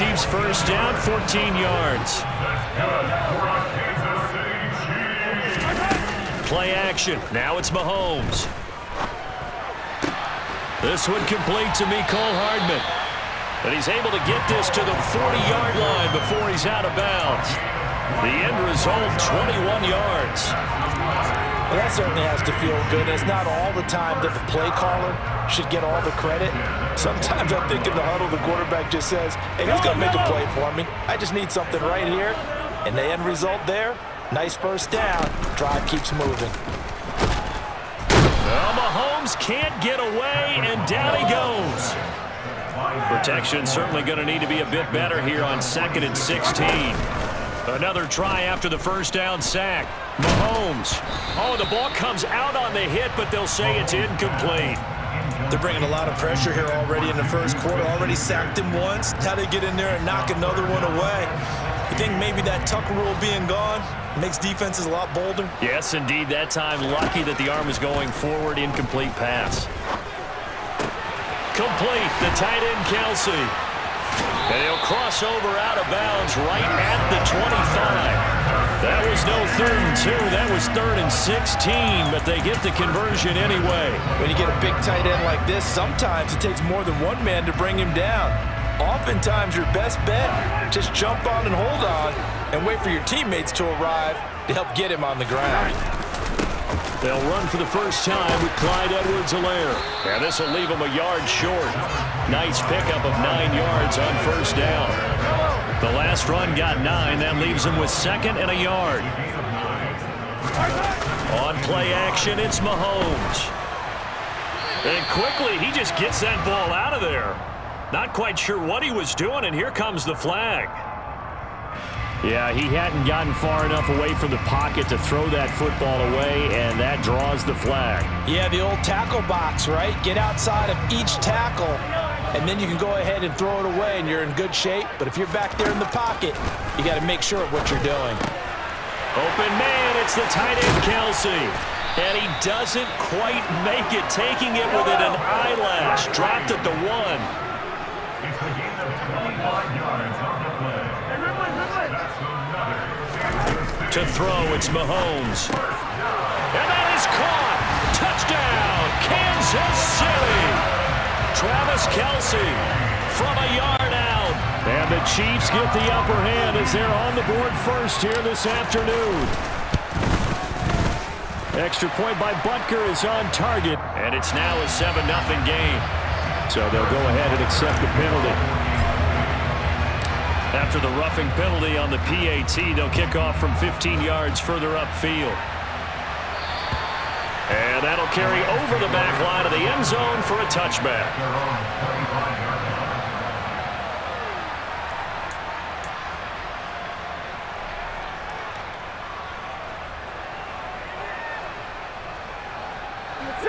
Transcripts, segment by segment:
Chiefs first down, 14 yards. Play action. Now it's Mahomes. This one complete to Mecole Hardman. And he's able to get this to the 40-yard line before he's out of bounds. The end result, 21 yards. Well, that certainly has to feel good. It's not all the time that the play caller should get all the credit. Sometimes I think in the huddle, the quarterback just says, hey, who's going to make a play for me? I just need something right here. And the end result there, nice first down. Drive keeps moving. Well, Mahomes can't get away, and down he goes. Protection certainly going to need to be a bit better here on 2nd and 16. Another try after the first down sack. Mahomes. Oh, the ball comes out on the hit, but they'll say it's incomplete. They're bringing a lot of pressure here already in the first quarter. Already sacked him once. How they get in there and knock another one away? You think maybe that Tucker rule being gone makes defenses a lot bolder? Yes, indeed. That time, lucky that the arm is going forward. Incomplete pass. Complete. The tight end, Kelsey. And he'll cross over out of bounds right at the 25. That was no 3rd and 2. That was 3rd and 16, but they get the conversion anyway. When you get a big tight end like this, sometimes it takes more than one man to bring him down. Oftentimes, your best bet, just jump on and hold on and wait for your teammates to arrive to help get him on the ground. They'll run for the first time with Clyde Edwards-Helaire. And this will leave him a yard short. Nice pickup of 9 yards on first down. The last run got 9. That leaves him with 2nd and a yard. On play action, it's Mahomes. And quickly, he just gets that ball out of there. Not quite sure what he was doing, and here comes the flag. Yeah, he hadn't gotten far enough away from the pocket to throw that football away, and that draws the flag. Yeah, the old tackle box, right? Get outside of each tackle, and then you can go ahead and throw it away, and you're in good shape. But if you're back there in the pocket, you got to make sure of what you're doing. Open man, it's the tight end, Kelsey. And he doesn't quite make it, taking it within an eyelash. Dropped at the 1. To throw, it's Mahomes. And that is caught. Touchdown, Kansas City. Travis Kelce from a yard out. And the Chiefs get the upper hand as they're on the board first here this afternoon. Extra point by Butker is on target. And it's now a 7-0 game. So they'll go ahead and accept the penalty. After the roughing penalty on the PAT, they'll kick off from 15 yards further upfield. And that'll carry over the back line of the end zone for a touchback.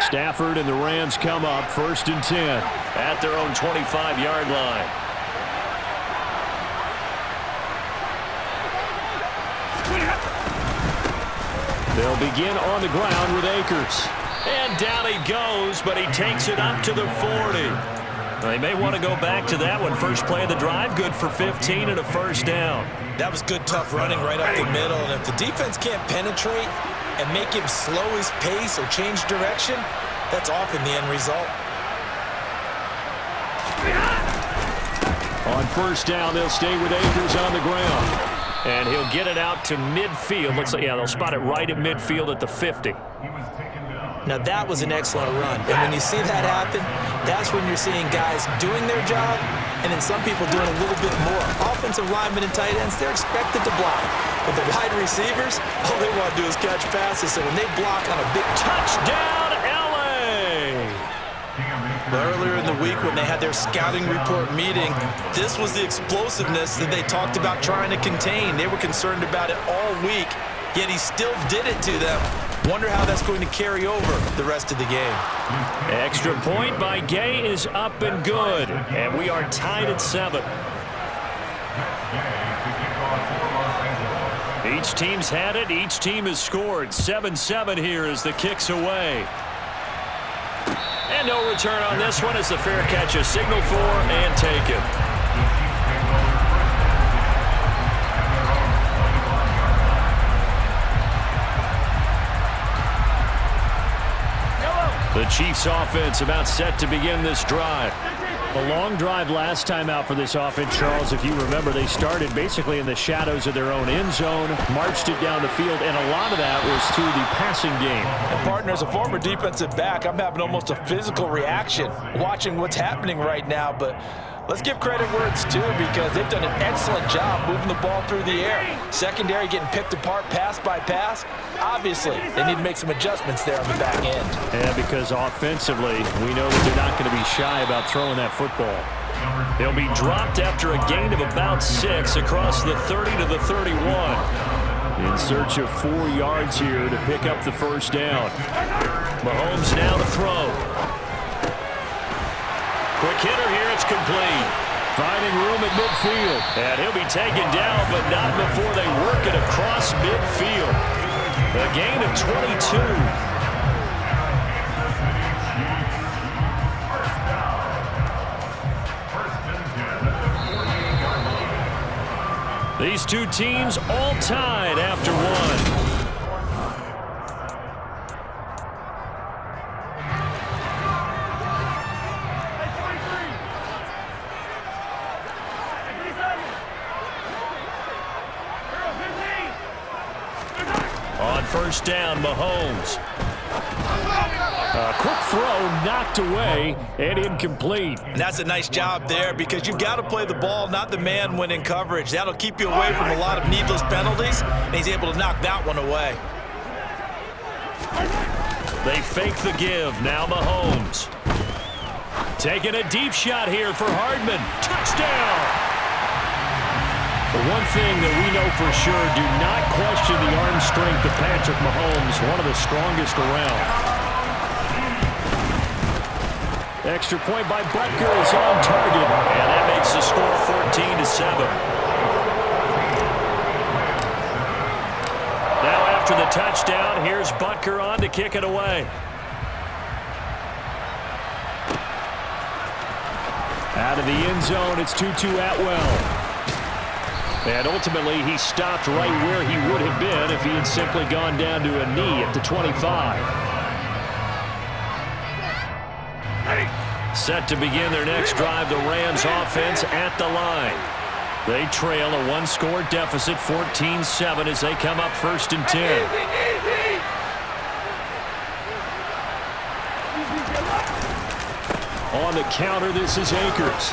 Stafford and the Rams come up 1st and 10 at their own 25-yard line. They'll begin on the ground with Akers. And down he goes, but he takes it up to the 40. They may want to go back to that one. First play of the drive, good for 15 and a first down. That was good, tough running right up the middle. And if the defense can't penetrate and make him slow his pace or change direction, that's often the end result. On first down, they'll stay with Akers on the ground. And he'll get it out to midfield. Looks like, yeah, they'll spot it right at midfield at the 50. Now, that was an excellent run. And when you see that happen, that's when you're seeing guys doing their job and then some people doing a little bit more. Offensive linemen and tight ends, they're expected to block. But the wide receivers, all they want to do is catch passes. So when they block on a big touchdown, L.A. Earlier in the week when they had their scouting report meeting, this was the explosiveness that they talked about trying to contain. They were concerned about it all week, yet he still did it to them. Wonder how that's going to carry over the rest of the game. Extra point by Gay is up and good, and we are tied at 7. Each team's had it. Each team has scored. 7-7 here as the kick's away. And no return on this one as the fair catch is signaled for and taken. The Chiefs offense about set to begin this drive. A long drive last time out for this offense, Charles. If you remember, they started basically in the shadows of their own end zone, marched it down the field, and a lot of that was through the passing game. And partner, as a former defensive back, I'm having almost a physical reaction watching what's happening right now, but let's give credit where it's due because they've done an excellent job moving the ball through the air. Secondary getting picked apart pass by pass. Obviously, they need to make some adjustments there on the back end. Yeah, because offensively, we know that they're not going to be shy about throwing that football. They'll be dropped after a gain of about 6 across the 30 to the 31. In search of 4 yards here to pick up the first down. Mahomes now to throw. Quick hitter here, it's complete. Finding room at midfield. And he'll be taken down, but not before they work it across midfield. A gain of 22. These two teams all tied after one. First down, Mahomes. A quick throw knocked away and incomplete. And that's a nice job there because you've got to play the ball, not the man when in coverage. That'll keep you away from a lot of needless penalties, and he's able to knock that one away. They fake the give. Now Mahomes. Taking a deep shot here for Hardman. Touchdown! The one thing that we know for sure, do not question the arm strength of Patrick Mahomes, one of the strongest around. Extra point by Butker is on target, and that makes the score 14-7. Now after the touchdown, here's Butker on to kick it away. Out of the end zone, it's Tutu Atwell. And ultimately, he stopped right where he would have been if he had simply gone down to a knee at the 25. Set to begin their next drive, the Rams offense at the line. They trail a one-score deficit, 14-7, as they come up 1st and 10. On the counter, this is Akers.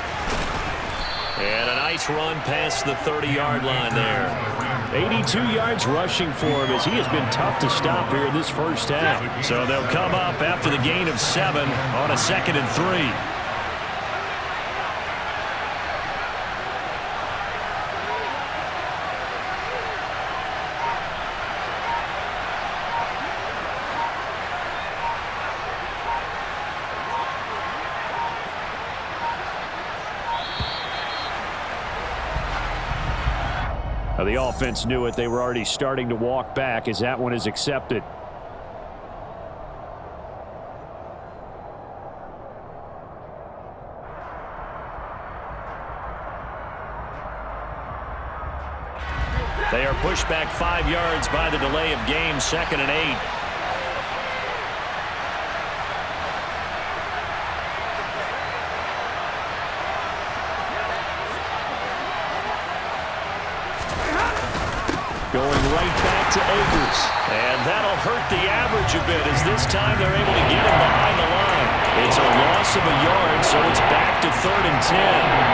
And a nice run past the 30-yard line there. 82 yards rushing for him as he has been tough to stop here in this first half. So they'll come up after the gain of 7 on a 2nd and 3. The offense knew it. They were already starting to walk back as that one is accepted. They are pushed back 5 yards by the delay of game, 2nd and 8. Going right back to Akers. And that'll hurt the average a bit as this time they're able to get him behind the line. It's a loss of a yard, so it's back to 3rd and 10.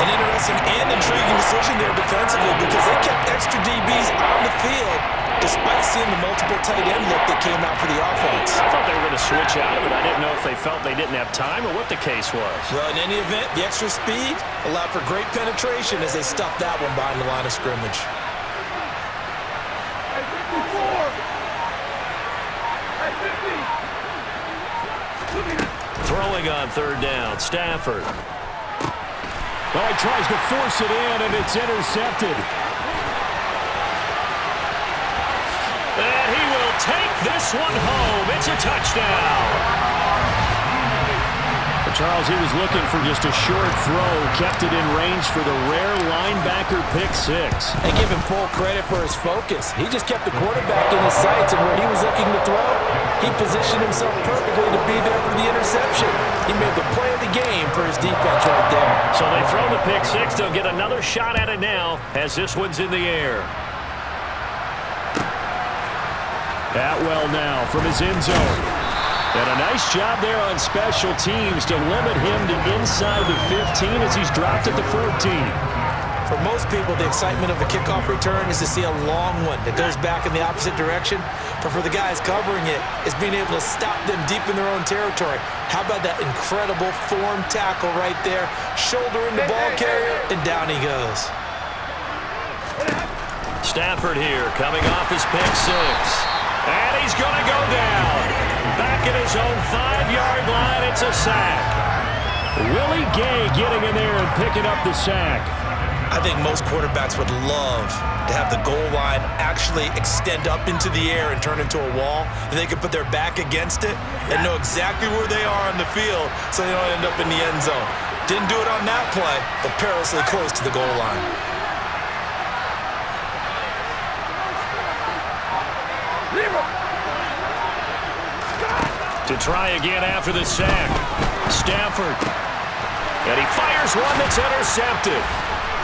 An interesting and intriguing decision there defensively because they kept extra DBs on the field despite seeing the multiple tight end look that came out for the offense. I thought they were going to switch out of it. I didn't know if they felt they didn't have time or what the case was. Well, in any event, the extra speed allowed for great penetration as they stuffed that one behind the line of scrimmage. Throwing on 3rd down, Stafford. Well, he tries to force it in, and it's intercepted. And he will take this one home. It's a touchdown. Charles, he was looking for just a short throw, kept it in range for the rare linebacker pick six. And give him full credit for his focus. He just kept the quarterback in his sights, and where he was looking to throw, he positioned himself perfectly to be there for the interception. He made the play of the game for his defense right there. So they throw the pick six. They'll get another shot at it now as this one's in the air. Atwell now from his end zone. And a nice job there on special teams to limit him to inside the 15 as he's dropped at the 14. For most people, the excitement of a kickoff return is to see a long one that goes back in the opposite direction. But for the guys covering it, it's being able to stop them deep in their own territory. How about that incredible form tackle right there? Shouldering the ball carrier, and down he goes. Stafford here coming off his pick six. And he's going to go down. Back at his own 5-yard line, it's a sack. Willie Gay getting in there and picking up the sack. I think most quarterbacks would love to have the goal line actually extend up into the air and turn into a wall. And they could put their back against it and know exactly where they are on the field so they don't end up in the end zone. Didn't do it on that play, but perilously close to the goal line. To try again after the sack. Stafford. And he fires one that's intercepted.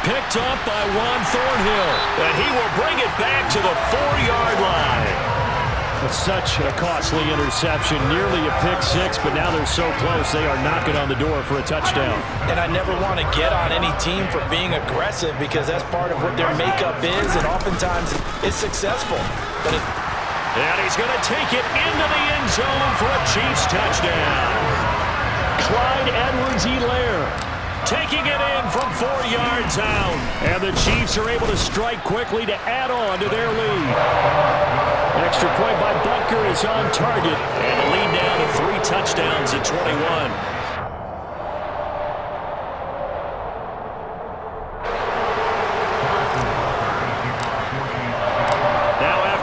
Picked up by Juan Thornhill. And he will bring it back to the 4-yard line. It's such a costly interception. Nearly a pick six, but now they're so close they are knocking on the door for a touchdown. And I never want to get on any team for being aggressive because that's part of what their makeup is, and oftentimes it's successful. But and he's going to take it into the end zone for a Chiefs touchdown. Clyde Edwards-Helaire taking it in from 4 yards out. And the Chiefs are able to strike quickly to add on to their lead. An extra point by Butker is on target. And the lead down to 3 touchdowns at 21.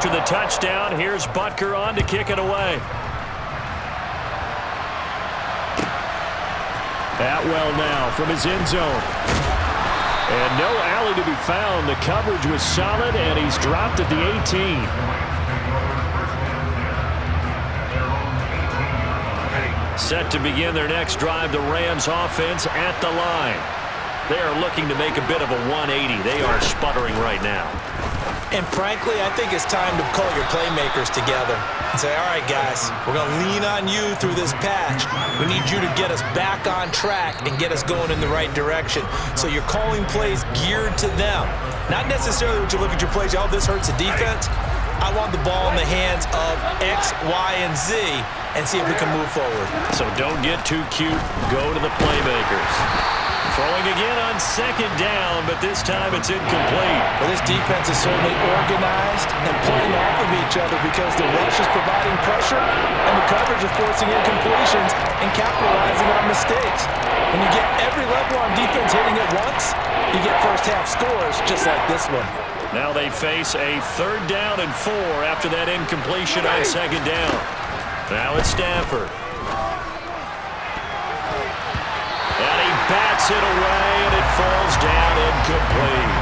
After the touchdown, here's Butker on to kick it away. Atwell now from his end zone. And no alley to be found. The coverage was solid, and he's dropped at the 18. Set to begin their next drive, the Rams offense at the line. They are looking to make a bit of a 180. They are sputtering right now. And frankly, I think it's time to call your playmakers together and say, all right, guys, we're going to lean on you through this patch. We need you to get us back on track and get us going in the right direction. So you're calling plays geared to them. Not necessarily when you look at your plays, oh, this hurts the defense. I want the ball in the hands of X, Y, and Z and see if we can move forward. So don't get too cute. Go to the playmakers. Throwing again on second down, but this time it's incomplete. Well, this defense is certainly organized and playing off of each other because the rush is providing pressure and the coverage is forcing incompletions and capitalizing on mistakes. When you get every level on defense hitting at once, you get first-half scores just like this one. Now they face a 3rd down and 4 after that incompletion on second down. Now it's Stafford. Bats it away, and it falls down incomplete.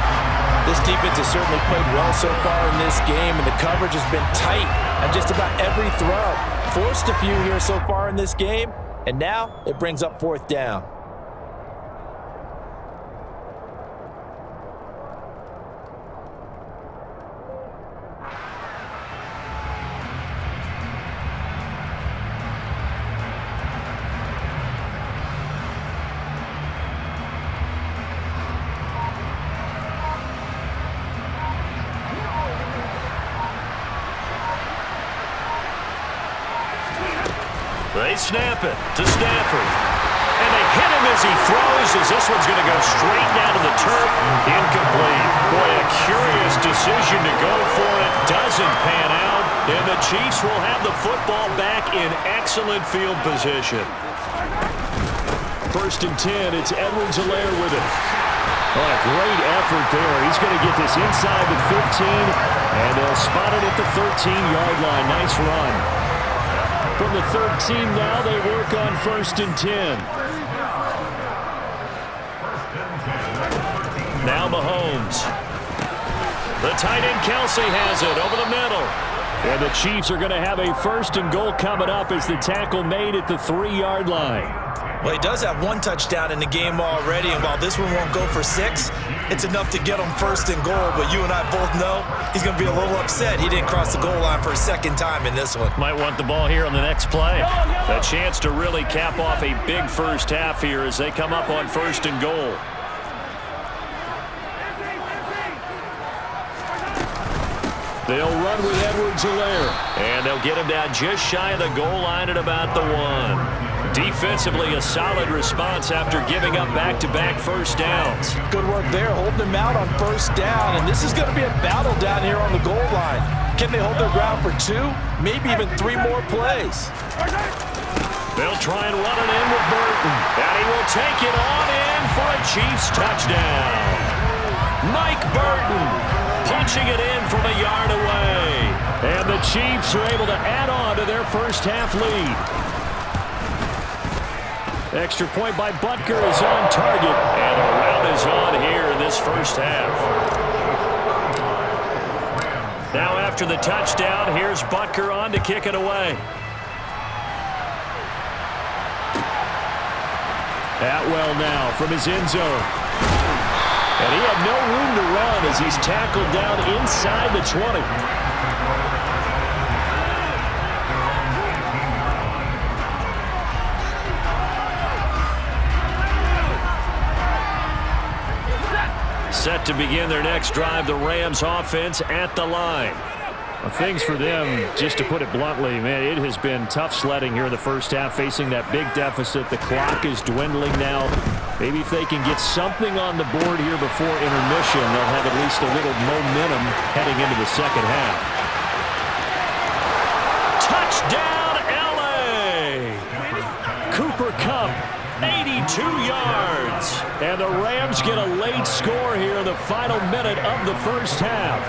This defense has certainly played well so far in this game, and the coverage has been tight on just about every throw. Forced a few here so far in this game, and now it brings up 4th down. They snap it to Stafford. And they hit him as he throws, as this one's going to go straight down to the turf. Incomplete. Boy, a curious decision to go for it. Doesn't pan out. And the Chiefs will have the football back in excellent field position. 1st and 10, it's Edwards-Helaire with it. Oh, a great effort there. He's going to get this inside the 15, and they'll spot it at the 13-yard line. Nice run. From the 13 now, they work on 1st and 10. Now Mahomes. The tight end Kelsey has it over the middle. And the Chiefs are going to have a 1st and goal coming up as the tackle made at the 3-yard line. Well, he does have 1 touchdown in the game already, and while this one won't go for 6, it's enough to get him 1st and goal. But you and I both know he's going to be a little upset he didn't cross the goal line for a 2nd time in this one. Might want the ball here on the next play. A chance to really cap off a big first half here as they come up on 1st and goal. They'll run with Edwards-Helaire. And they'll get him down just shy of the goal line at about the 1. Defensively, a solid response after giving up back-to-back first downs. Good work there, holding them out on 1st down, and this is going to be a battle down here on the goal line. Can they hold their ground for 2, maybe even 3 more plays? They'll try and run it in with Burton, and he will take it on in for a Chiefs touchdown. Mike Burton punching it in from a yard away. And the Chiefs are able to add on to their first half lead. Extra point by Butker is on target. And a rout is on here in this first half. Now after the touchdown, here's Butker on to kick it away. Atwell now from his end zone. And he had no room to run as he's tackled down inside the 20. Set to begin their next drive, the Rams offense at the line. Well, things for them, just to put it bluntly, man, it has been tough sledding here in the first half, facing that big deficit. The clock is dwindling now. Maybe if they can get something on the board here before intermission, they'll have at least a little momentum heading into the second half. Touchdown, L.A. Cooper Kupp, 82 yards. And the Rams get a late score here in the final minute of the first half.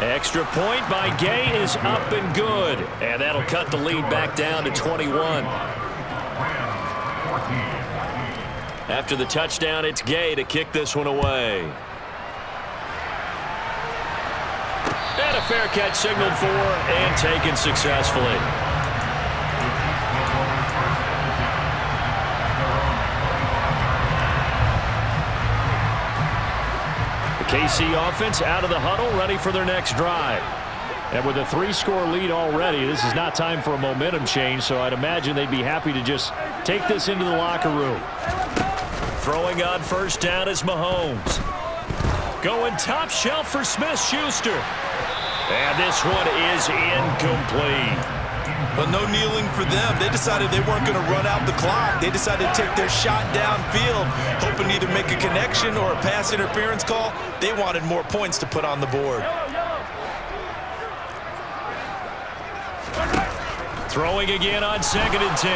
Extra point by Gay is up and good. And that'll cut the lead back down to 21. After the touchdown, it's Gay to kick this one away. And a fair catch signaled for and taken successfully. KC offense out of the huddle, ready for their next drive. And with a 3-score lead already, this is not time for a momentum change, so I'd imagine they'd be happy to just take this into the locker room. Throwing on first down is Mahomes. Going top shelf for Smith-Schuster. And this one is incomplete. But no kneeling for them. They decided they weren't going to run out the clock. They decided to take their shot downfield, hoping to either make a connection or a pass interference call. They wanted more points to put on the board. Throwing again on 2nd and 10.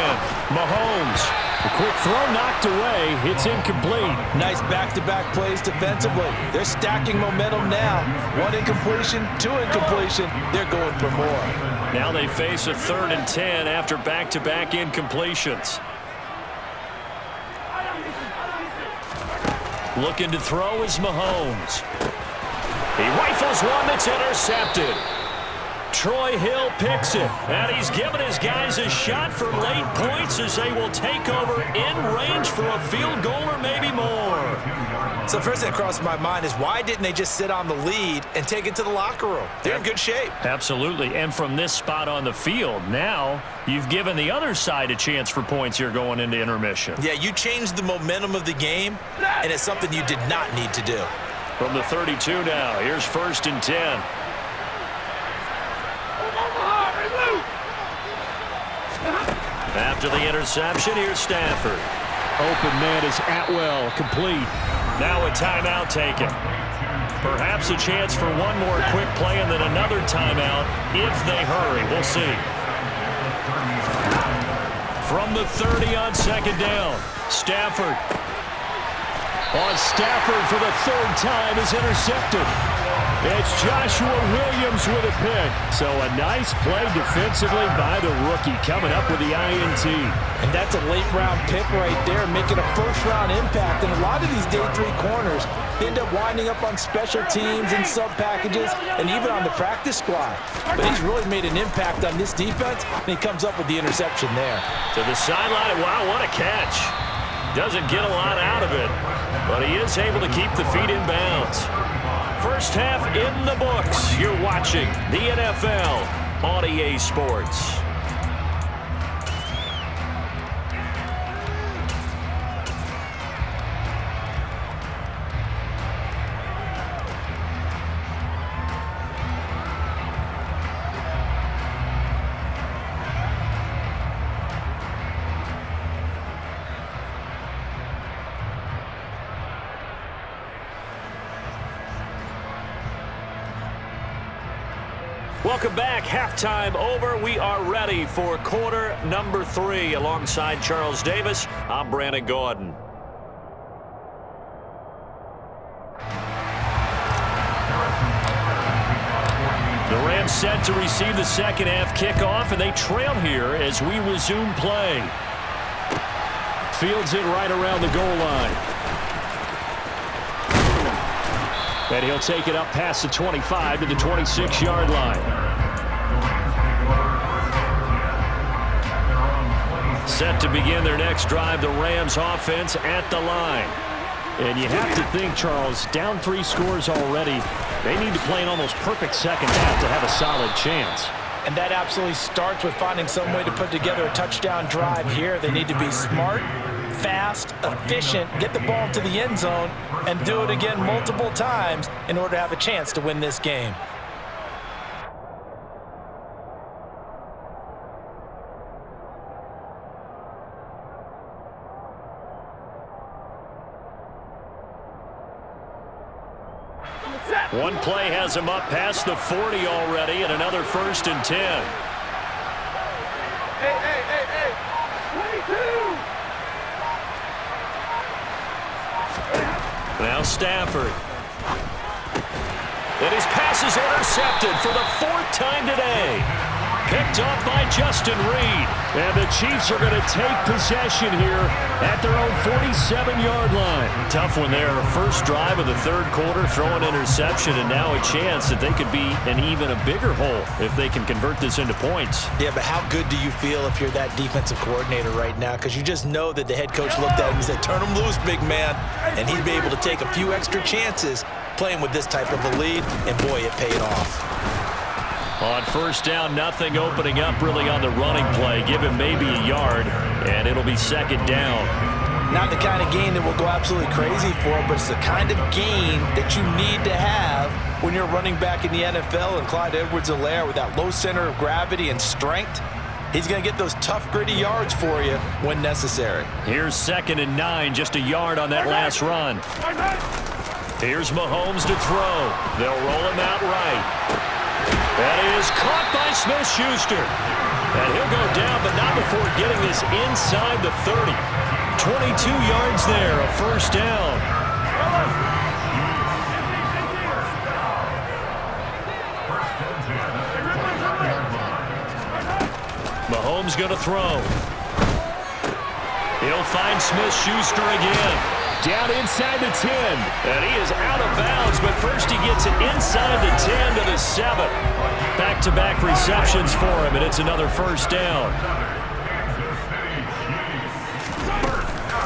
Mahomes. A quick throw knocked away. It's incomplete. Nice back-to-back plays defensively. They're stacking momentum now. 1 incompletion, 2 incompletion. They're going for more. Now they face a 3rd and 10 after back-to-back incompletions. Looking to throw is Mahomes. He rifles one that's intercepted. Troy Hill picks it, and he's given his guys a shot for late points as they will take over in range for a field goal or maybe more. So first thing that crossed my mind is why didn't they just sit on the lead and take it to the locker room? They're in good shape. Absolutely, and from this spot on the field, now you've given the other side a chance for points here going into intermission. Yeah, you changed the momentum of the game, and it's something you did not need to do. From the 32 now, here's 1st and 10. After the interception, here's Stafford. Open man is Atwell, complete. Now a timeout taken. Perhaps a chance for one more quick play and then another timeout if they hurry. We'll see. From the 30 on 2nd down, Stafford. On Stafford for the 3rd time is intercepted. It's Joshua Williams with a pick. So a nice play defensively by the rookie coming up with the INT. And that's a late-round pick right there, making a first-round impact. And a lot of these day 3 corners end up winding up on special teams and sub-packages and even on the practice squad. But he's really made an impact on this defense, and he comes up with the interception there. To the sideline. Wow, what a catch. Doesn't get a lot out of it, but he is able to keep the feet in bounds. First half in the books. You're watching the NFL on EA Sports. Welcome back. Halftime over. We are ready for quarter number 3. Alongside Charles Davis, I'm Brandon Gordon. The Rams set to receive the second half kickoff, and they trail here as we resume play. Fields it right around the goal line. And he'll take it up past the 25 to the 26-yard line. Set to begin their next drive, the Rams offense at the line. And you have to think, Charles, down 3 scores already. They need to play an almost perfect second half to have a solid chance. And that absolutely starts with finding some way to put together a touchdown drive here. They need to be smart, fast, efficient, get the ball to the end zone, and do it again multiple times in order to have a chance to win this game. One play has him up past the 40 already, and another 1st and 10. Hey, 22! Now Stafford. And his pass is intercepted for the 4th time today. Picked up by Justin Reed. And the Chiefs are going to take possession here at their own 47-yard line. Tough one there. First drive of the 3rd quarter, throw an interception, and now a chance that they could be in even a bigger hole if they can convert this into points. Yeah, but how good do you feel if you're that defensive coordinator right now? Because you just know that the head coach looked at him and said, turn him loose, big man. And he'd be able to take a few extra chances playing with this type of a lead, and boy, it paid off. On first down, nothing opening up really on the running play. Give him maybe a yard, and it'll be second down. Not the kind of gain that we'll go absolutely crazy for, but it's the kind of gain that you need to have when you're running back in the NFL. And Clyde Edwards-Helaire, with that low center of gravity and strength, he's going to get those tough, gritty yards for you when necessary. Here's 2nd and 9, just a yard on that last run. Here's Mahomes to throw. They'll roll him out right. That is caught by Smith-Schuster. And he'll go down, but not before getting this inside the 30. 22 yards there, a 1st down. Mahomes going to throw. He'll find Smith-Schuster again. Down inside the 10. And he is out of bounds, but first he gets it inside the 10 to the 7. Back-to-back receptions for him, and it's another 1st down.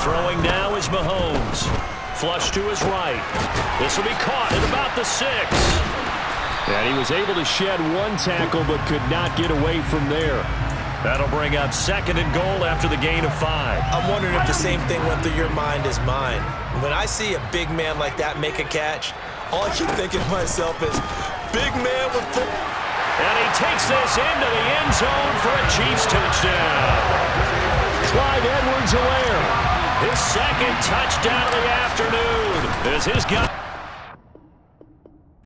Throwing now is Mahomes. Flush to his right. This will be caught at about the 6. And he was able to shed one tackle, but could not get away from there. That'll bring up 2nd and goal after the gain of 5. I'm wondering if the same thing went through your mind as mine. When I see a big man like that make a catch, all I keep thinking to myself is, big man with the... And he takes this into the end zone for a Chiefs touchdown. Clyde Edwards-Helaire. His 2nd touchdown of the afternoon as his guy...